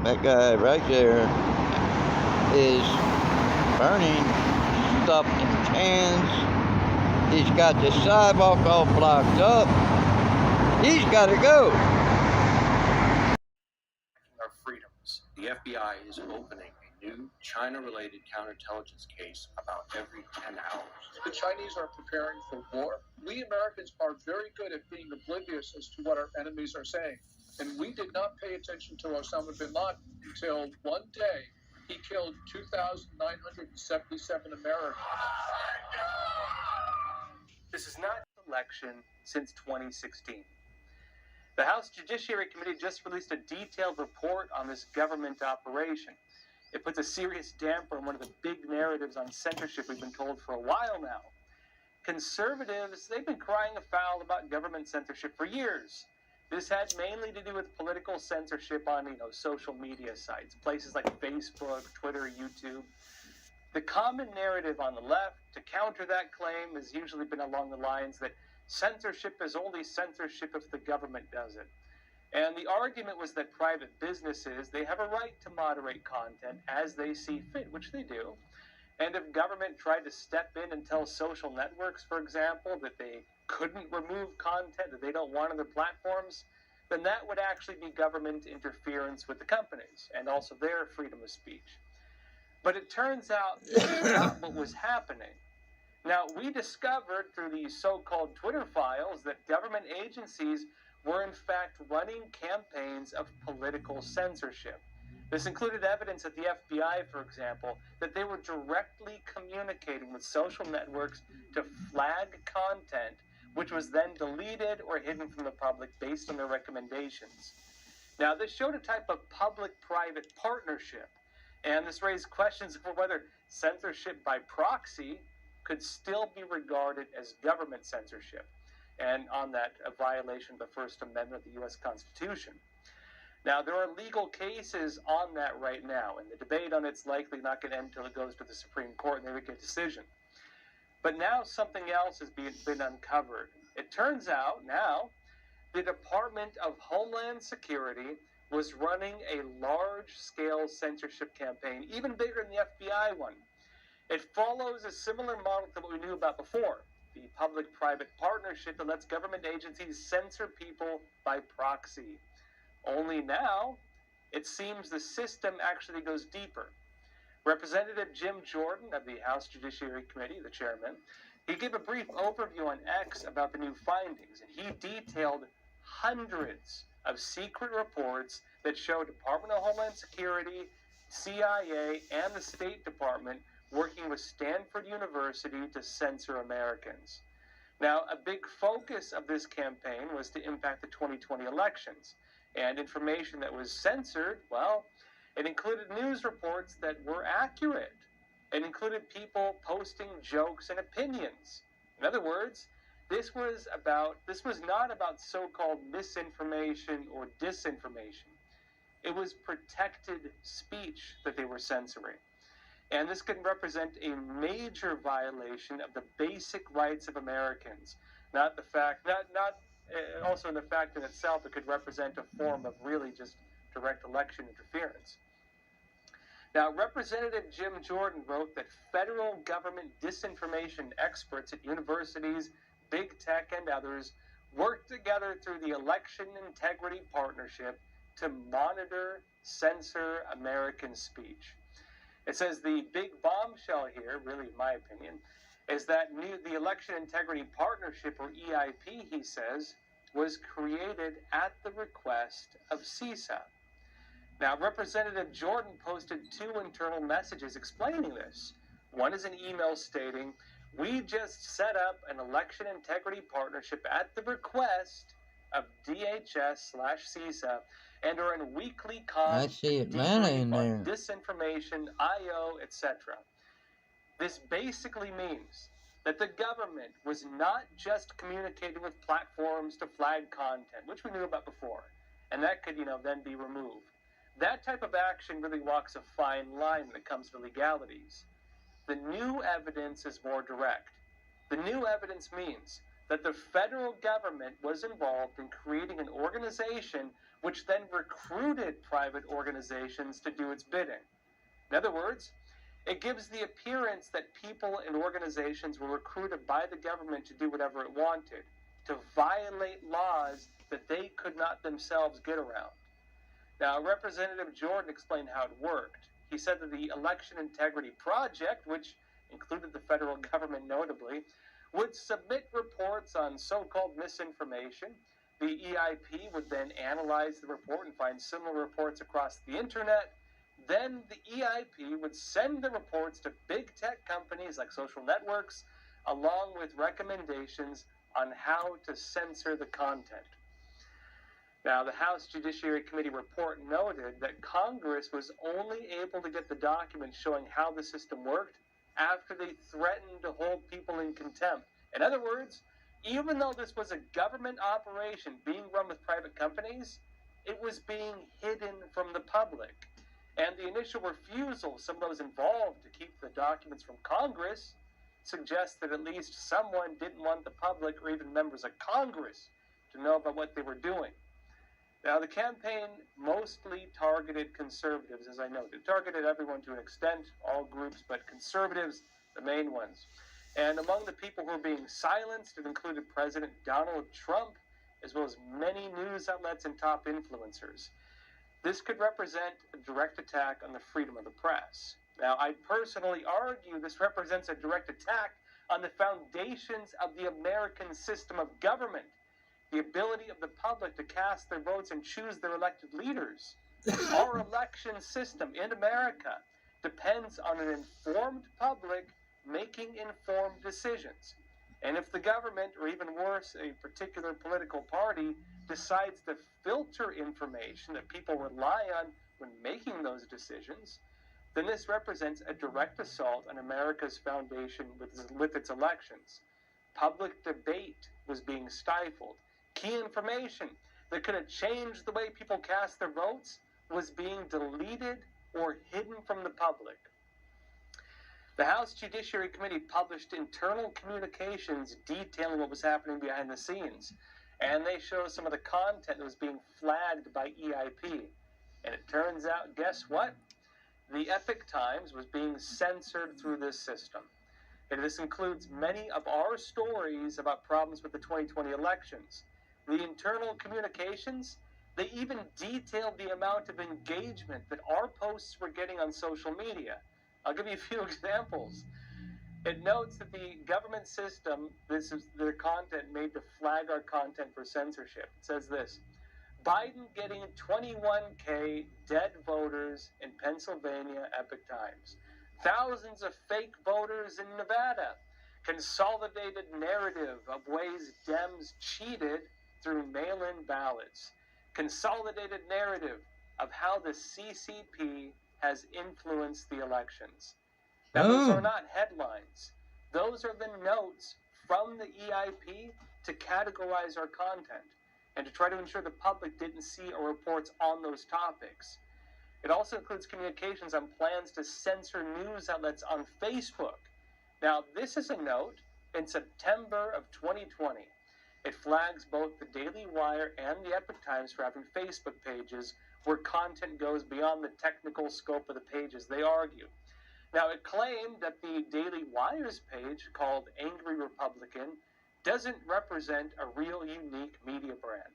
That guy right there is burning stuff in cans. He's got the sidewalk all blocked up. He's got to go. Our freedoms. The FBI is opening a new China-related counterintelligence case about every 10 hours. The Chinese are preparing for war. We Americans are very good at being oblivious as to what our enemies are saying. And we did not pay attention to Osama bin Laden until one day he killed 2,977 Americans. This is not an election since 2016. The House Judiciary Committee just released a detailed report on this government operation. It puts a serious damper on one of the big narratives on censorship we've been told for a while now. Conservatives, they've been crying afoul about government censorship for years. This had mainly to do with political censorship on, social media sites, places like Facebook, Twitter, YouTube. The common narrative on the left to counter that claim has usually been along the lines that censorship is only censorship if the government does it. And the argument was that private businesses, they have a right to moderate content as they see fit, which they do. And if government tried to step in and tell social networks, for example, that they couldn't remove content that they don't want on their platforms, then that would actually be government interference with the companies and also their freedom of speech. But it turns out that's not what was happening. Now, we discovered through these so-called Twitter files that government agencies were in fact running campaigns of political censorship. This included evidence at the FBI, for example, that they were directly communicating with social networks to flag content which was then deleted or hidden from the public based on their recommendations. Now, this showed a type of public-private partnership, and this raised questions over whether censorship by proxy could still be regarded as government censorship, and on that, a violation of the First Amendment of the U.S. Constitution. Now, there are legal cases on that right now, and the debate on it's likely not going to end until it goes to the Supreme Court and they make a decision. But now something else has been uncovered. It turns out now the Department of Homeland Security was running a large-scale censorship campaign, even bigger than the FBI one. It follows a similar model to what we knew about before, the public-private partnership that lets government agencies censor people by proxy. Only now, it seems the system actually goes deeper. Representative Jim Jordan of the House Judiciary Committee, the chairman, he gave a brief overview on X about the new findings, and he detailed hundreds of secret reports that show Department of Homeland Security, CIA, and the State Department working with Stanford University to censor Americans. Now, a big focus of this campaign was to impact the 2020 elections, and information that was censored, well, it included news reports that were accurate. It included people posting jokes and opinions. In other words, this was not about so-called misinformation or disinformation. It was protected speech that they were censoring. And this can represent a major violation of the basic rights of Americans. Also in the fact in itself, it could represent a form of really just direct election interference. Now, Representative Jim Jordan wrote that federal government disinformation experts at universities, big tech, and others worked together through the Election Integrity Partnership to monitor, censor American speech. It says the big bombshell here, really in my opinion, is that the Election Integrity Partnership, or EIP, he says, was created at the request of CISA. Now, Representative Jordan posted 2 internal messages explaining this. One is an email stating, "We just set up an election integrity partnership at the request of DHS/CISA and are in weekly I see it, man, in there. on disinformation, IO, etc." This basically means that the government was not just communicating with platforms to flag content, which we knew about before, and that could, then be removed. That type of action really walks a fine line when it comes to legalities. The new evidence is more direct. The new evidence means that the federal government was involved in creating an organization which then recruited private organizations to do its bidding. In other words, it gives the appearance that people and organizations were recruited by the government to do whatever it wanted, to violate laws that they could not themselves get around. Now, Representative Jordan explained how it worked. He said that the Election Integrity Project, which included the federal government notably, would submit reports on so-called misinformation. The EIP would then analyze the report and find similar reports across the internet. Then the EIP would send the reports to big tech companies like social networks, along with recommendations on how to censor the content. Now, the House Judiciary Committee report noted that Congress was only able to get the documents showing how the system worked after they threatened to hold people in contempt. In other words, even though this was a government operation being run with private companies, it was being hidden from the public. And the initial refusal of some of those involved to keep the documents from Congress suggests that at least someone didn't want the public or even members of Congress to know about what they were doing. Now, the campaign mostly targeted conservatives, as I noted. It targeted everyone to an extent, all groups, but conservatives, the main ones. And among the people who were being silenced, it included President Donald Trump, as well as many news outlets and top influencers. This could represent a direct attack on the freedom of the press. Now, I personally argue this represents a direct attack on the foundations of the American system of government, the ability of the public to cast their votes and choose their elected leaders. Our election system in America depends on an informed public making informed decisions. And if the government, or even worse, a particular political party, decides to filter information that people rely on when making those decisions, then this represents a direct assault on America's foundation with its elections. Public debate was being stifled. Key information that could have changed the way people cast their votes was being deleted or hidden from the public. The House Judiciary Committee published internal communications detailing what was happening behind the scenes, and they show some of the content that was being flagged by EIP. And it turns out, guess what? The Epoch Times was being censored through this system. And this includes many of our stories about problems with the 2020 elections. The internal communications, they even detailed the amount of engagement that our posts were getting on social media. I'll give you a few examples. It notes that the government system, this is their content made to flag our content for censorship. It says this: Biden getting 21K dead voters in Pennsylvania, Epoch Times. Thousands of fake voters in Nevada. Consolidated narrative of ways Dems cheated through mail-in ballots. Consolidated narrative of how the CCP has influenced the elections. Now, those are not headlines. Those are the notes from the EIP to categorize our content and to try to ensure the public didn't see our reports on those topics. It also includes communications on plans to censor news outlets on Facebook. Now, this is a note in September of 2020. It flags both the Daily Wire and the Epoch Times for having Facebook pages where content goes beyond the technical scope of the pages, they argue. Now, it claimed that the Daily Wire's page, called Angry Republican, doesn't represent a real unique media brand.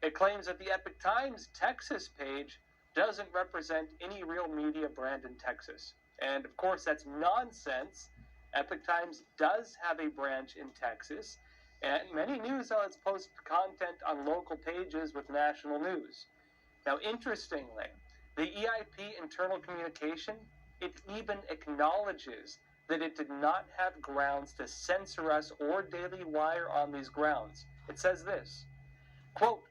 It claims that the Epoch Times Texas page doesn't represent any real media brand in Texas. And of course, that's nonsense. Epoch Times does have a branch in Texas, and many news outlets post content on local pages with national news. Now, interestingly, the EIP internal communication, it even acknowledges that it did not have grounds to censor us or Daily Wire on these grounds. It says this, quote,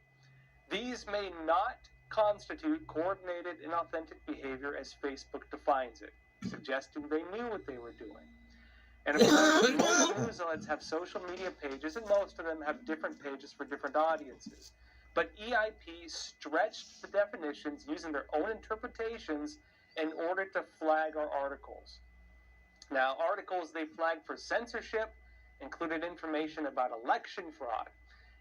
"These may not constitute coordinated and authentic behavior as Facebook defines it," suggesting they knew what they were doing. And of course, most news outlets have social media pages, and most of them have different pages for different audiences. But EIP stretched the definitions using their own interpretations in order to flag our articles. Now, articles they flagged for censorship included information about election fraud.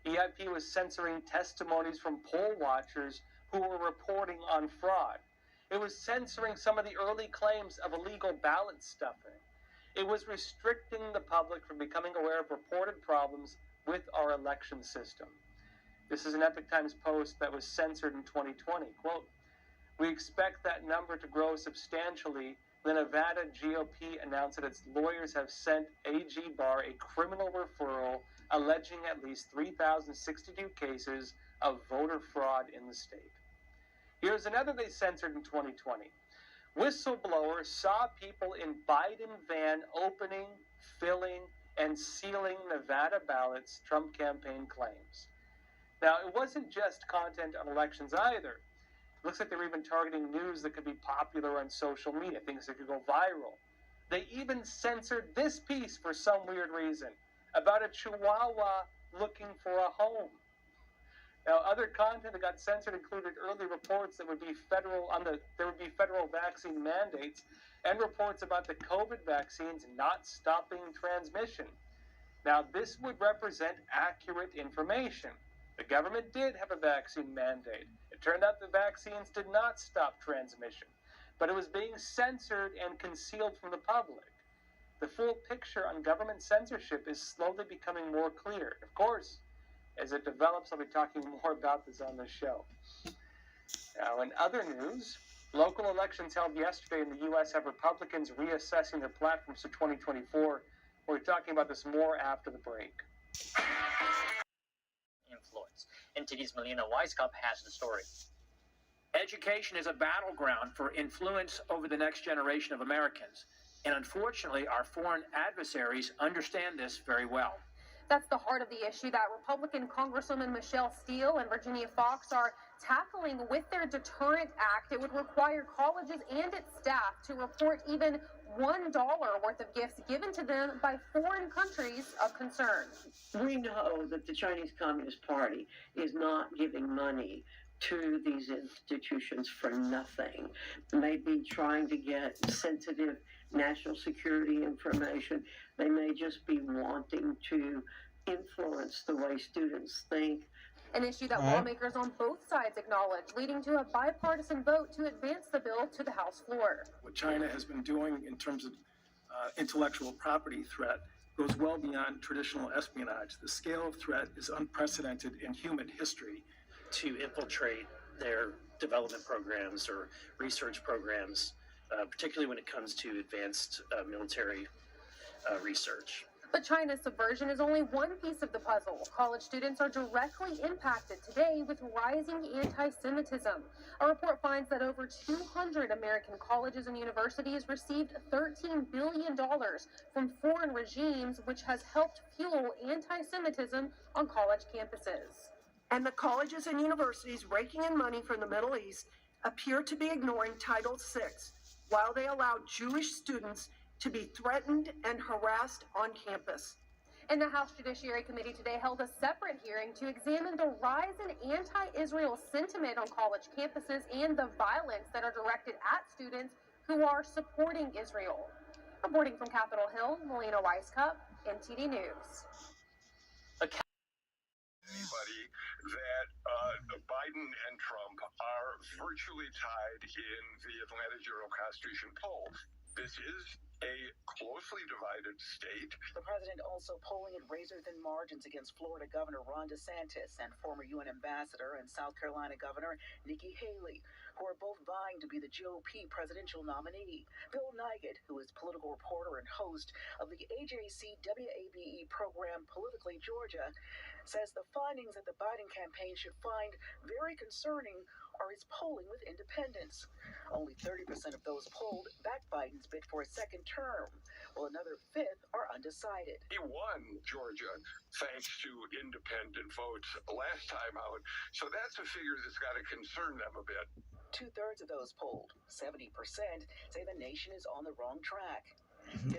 EIP was censoring testimonies from poll watchers who were reporting on fraud. It was censoring some of the early claims of illegal ballot stuffing. It was restricting the public from becoming aware of reported problems with our election system. This is an Epoch Times post that was censored in 2020. Quote, "We expect that number to grow substantially. The Nevada GOP announced that its lawyers have sent AG Barr a criminal referral alleging at least 3,062 cases of voter fraud in the state." Here's another they censored in 2020. Whistleblowers saw people in Biden van opening, filling, and sealing Nevada ballots, Trump campaign claims. Now, it wasn't just content on elections either. It looks like they were even targeting news that could be popular on social media, things that could go viral. They even censored this piece for some weird reason, about a chihuahua looking for a home. Now, other content that got censored included early reports that there would be federal vaccine mandates and reports about the COVID vaccines not stopping transmission. Now, this would represent accurate information. The government did have a vaccine mandate. It turned out the vaccines did not stop transmission, but it was being censored and concealed from the public. The full picture on government censorship is slowly becoming more clear. Of course, as it develops, I'll be talking more about this on the show. Now, in other news, local elections held yesterday in the U.S. have Republicans reassessing their platforms for 2024. We're talking about this more after the break. Influence. NTD's Melina Weisskopf has the story. Education is a battleground for influence over the next generation of Americans. And unfortunately, our foreign adversaries understand this very well. That's the heart of the issue that Republican Congresswoman Michelle Steele and Virginia Fox are tackling with their Deterrent Act. It would require colleges and its staff to report even $1 worth of gifts given to them by foreign countries of concern. We know that the Chinese Communist Party is not giving money to these institutions for nothing. They may be trying to get sensitive national security information. They may just be wanting to influence the way students think. An issue that lawmakers on both sides acknowledge, leading to a bipartisan vote to advance the bill to the House floor. What China has been doing in terms of intellectual property threat goes well beyond traditional espionage. The scale of threat is unprecedented in human history. To infiltrate their development programs or research programs, particularly when it comes to advanced military research. But China's subversion is only one piece of the puzzle. College students are directly impacted today with rising anti-Semitism. A report finds that over 200 American colleges and universities received $13 billion from foreign regimes, which has helped fuel anti-Semitism on college campuses. And the colleges and universities raking in money from the Middle East appear to be ignoring Title VI while they allow Jewish students to be threatened and harassed on campus. And the House Judiciary Committee today held a separate hearing to examine the rise in anti-Israel sentiment on college campuses and the violence that are directed at students who are supporting Israel. Reporting from Capitol Hill, Melina Weisskopf, NTD News. Anybody that Biden and Trump are virtually tied in the Atlanta Journal-Constitution poll. This is a closely divided state. The president also polling at razor-thin margins against Florida Governor Ron DeSantis and former UN Ambassador and South Carolina Governor Nikki Haley, who are both vying to be the GOP presidential nominee. Bill Nigut, who is political reporter and host of the AJC WABE program Politically Georgia, says the findings that the Biden campaign should find very concerning are its polling with independents. Only 30% of those polled back Biden's bid for a second term, while another fifth are undecided. He won Georgia thanks to independent votes last time out, so that's a figure that's got to concern them a bit. 2/3 of those polled, 70%, say the nation is on the wrong track.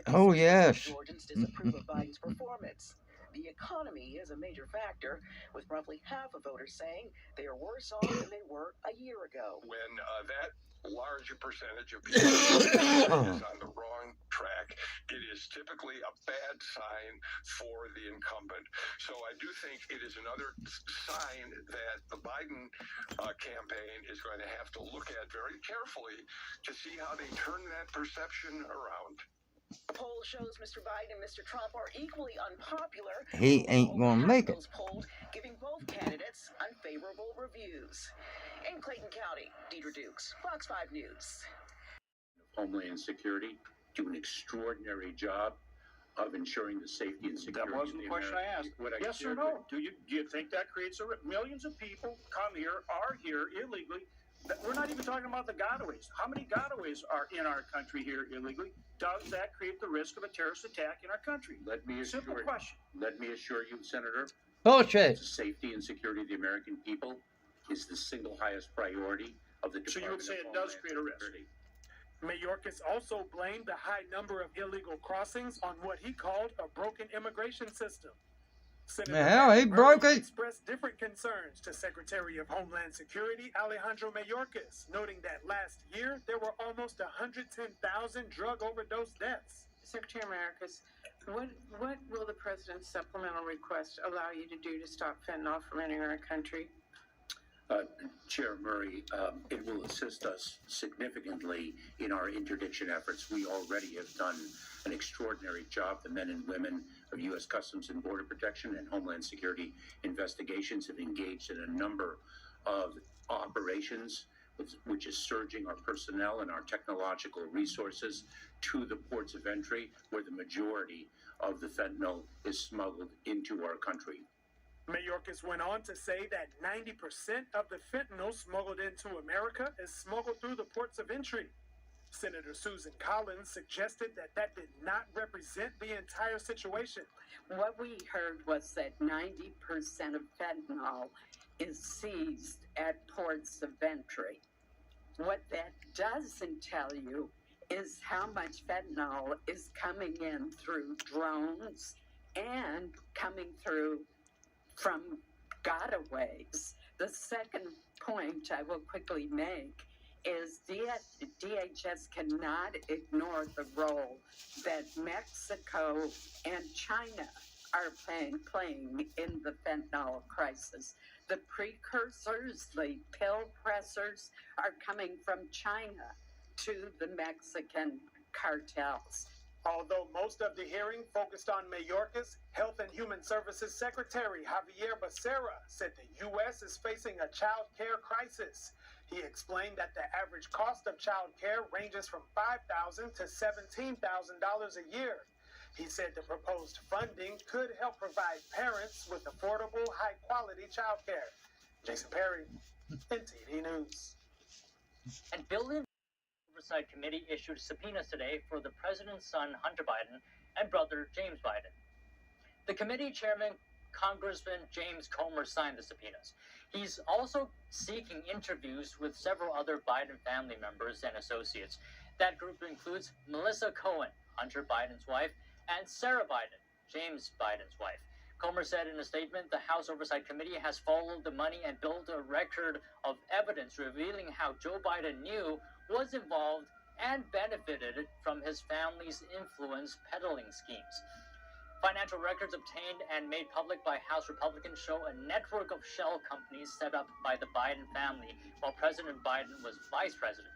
Oh, yes. Georgians disapprove of Biden's performance. The economy is a major factor, with roughly half of voters saying they are worse off than they were a year ago. When that large percentage of people is on the wrong track, back, it is typically a bad sign for the incumbent. So I do think it is another sign that the Biden campaign is going to have to look at very carefully to see how they turn that perception around. The poll shows Mr. Biden and Mr. Trump are equally unpopular. He ain't gonna make it. Those polled giving both candidates unfavorable reviews. In Clayton County, Deidre Dukes, Fox 5 News. Homeland Security do an extraordinary job of ensuring the safety and security. That wasn't the question I asked. Yes or no? Do you think that creates millions of people come here, are here illegally? We're not even talking about the gotaways. How many gotaways are in our country here illegally? Does that create the risk of a terrorist attack in our country? Simple question. Let me assure you, Senator. Bullshit. The safety and security of the American people is the single highest priority of the Department. So you would say it does create a risk. Mayorkas also blamed the high number of illegal crossings on what he called a broken immigration system. The hell, he broke it. Expressed different concerns to Secretary of Homeland Security Alejandro Mayorkas, noting that last year there were almost 110,000 drug overdose deaths. Secretary Mayorkas, what will the president's supplemental request allow you to do to stop fentanyl from entering our country? Chair Murray, it will assist us significantly in our interdiction efforts. We already have done an extraordinary job. The men and women of U.S. Customs and Border Protection and Homeland Security investigations have engaged in a number of operations, which is surging our personnel and our technological resources to the ports of entry where the majority of the fentanyl is smuggled into our country. Mayorkas went on to say that 90% of the fentanyl smuggled into America is smuggled through the ports of entry. Senator Susan Collins suggested that did not represent the entire situation. What we heard was that 90% of fentanyl is seized at ports of entry. What that doesn't tell you is how much fentanyl is coming in through drones and coming through from gotaways. The second point I will quickly make is DHS cannot ignore the role that Mexico and China are playing in the fentanyl crisis. The precursors, the pill pressers, are coming from China to the Mexican cartels. Although most of the hearing focused on Mayorkas, Health and Human Services Secretary Javier Becerra said the U.S. is facing a child care crisis. He explained that the average cost of child care ranges from $5,000 to $17,000 a year. He said the proposed funding could help provide parents with affordable, high-quality child care. Jason Perry, NTD News. And Building Oversight Committee issued subpoenas today for the president's son, Hunter Biden, and brother, James Biden. The committee chairman, Congressman James Comer, signed the subpoenas. He's also seeking interviews with several other Biden family members and associates. That group includes Melissa Cohen, Hunter Biden's wife, and Sarah Biden, James Biden's wife. Comer said in a statement, the House Oversight Committee has followed the money and built a record of evidence revealing how Joe Biden knew, was involved, and benefited from his family's influence peddling schemes. Financial records obtained and made public by House Republicans show a network of shell companies set up by the Biden family while President Biden was vice president.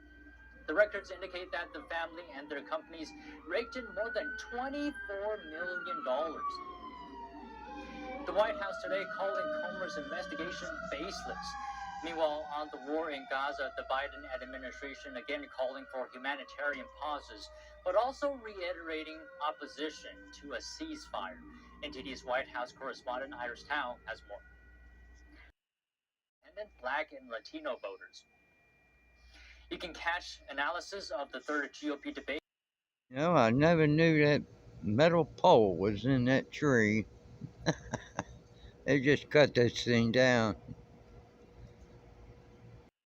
The records indicate that the family and their companies raked in more than $24 million. The White House today calling Comer's investigation baseless. Meanwhile, on the war in Gaza, the Biden administration again calling for humanitarian pauses, but also reiterating opposition to a ceasefire. NTD's White House correspondent Iris Tao has more. And Black and Latino voters. You can catch analysis of the third GOP debate. You know, I never knew that metal pole was in that tree. They just cut this thing down.